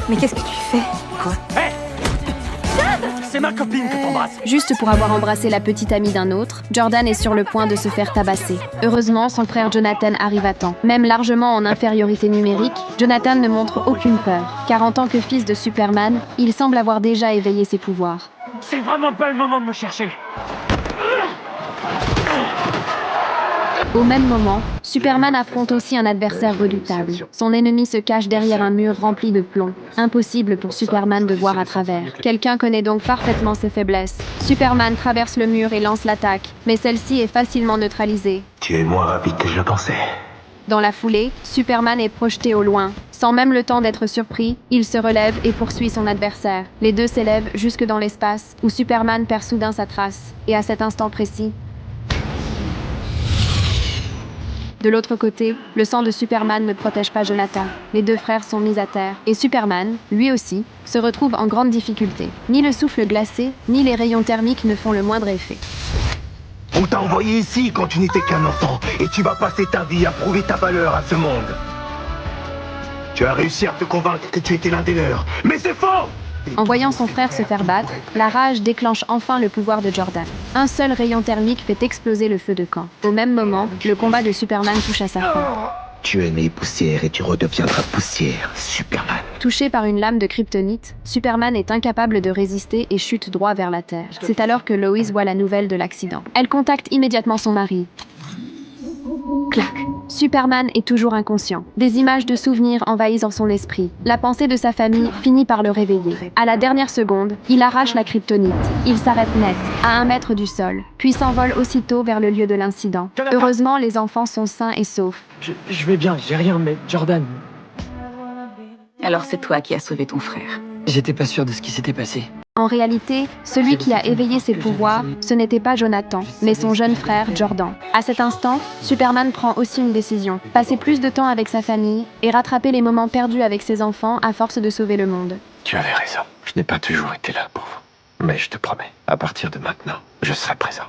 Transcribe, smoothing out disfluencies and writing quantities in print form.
Mais qu'est-ce que tu fais? Quoi? Hé! C'est ma copine que t'embrasses. Juste pour avoir embrassé la petite amie d'un autre, Jordan est sur le point de se faire tabasser. Heureusement, son frère Jonathan arrive à temps. Même largement en infériorité numérique, Jonathan ne montre aucune peur, car en tant que fils de Superman, il semble avoir déjà éveillé ses pouvoirs. C'est vraiment pas le moment de me chercher. Au même moment, Superman affronte aussi un adversaire redoutable. Son ennemi se cache derrière un mur rempli de plomb. Impossible pour Superman de voir à travers. Quelqu'un connaît donc parfaitement ses faiblesses. Superman traverse le mur et lance l'attaque, mais celle-ci est facilement neutralisée. Tu es moins rapide que je le pensais. Dans la foulée, Superman est projeté au loin. Sans même le temps d'être surpris, il se relève et poursuit son adversaire. Les deux s'élèvent jusque dans l'espace, où Superman perd soudain sa trace. Et à cet instant précis, de l'autre côté, le sang de Superman ne protège pas Jonathan. Les deux frères sont mis à terre, et Superman, lui aussi, se retrouve en grande difficulté. Ni le souffle glacé, ni les rayons thermiques ne font le moindre effet. On t'a envoyé ici quand tu n'étais qu'un enfant, et tu vas passer ta vie à prouver ta valeur à ce monde. Tu as réussi à te convaincre que tu étais l'un des leurs, mais c'est faux! En voyant son frère se faire battre, la rage déclenche enfin le pouvoir de Jordan. Un seul rayon thermique fait exploser le feu de camp. Au même moment, le combat de Superman touche à sa fin. Tu es né poussière et tu redeviendras poussière, Superman. Touché par une lame de kryptonite, Superman est incapable de résister et chute droit vers la Terre. C'est alors que Lois voit la nouvelle de l'accident. Elle contacte immédiatement son mari. Clac. Superman est toujours inconscient. Des images de souvenirs envahissent son esprit. La pensée de sa famille finit par le réveiller. À la dernière seconde, il arrache la kryptonite. Il s'arrête net, à 1 mètre du sol, puis s'envole aussitôt vers le lieu de l'incident. Heureusement, les enfants sont sains et saufs. Je vais bien, j'ai rien, mais Jordan... Alors c'est toi qui as sauvé ton frère. J'étais pas sûr de ce qui s'était passé. En réalité, celui qui a éveillé ses pouvoirs, ce n'était pas Jonathan, mais son jeune frère Jordan. À cet instant, Superman prend aussi une décision. Passer plus de temps avec sa famille et rattraper les moments perdus avec ses enfants à force de sauver le monde. Tu avais raison. Je n'ai pas toujours été là pour vous. Mais je te promets, à partir de maintenant, je serai présent.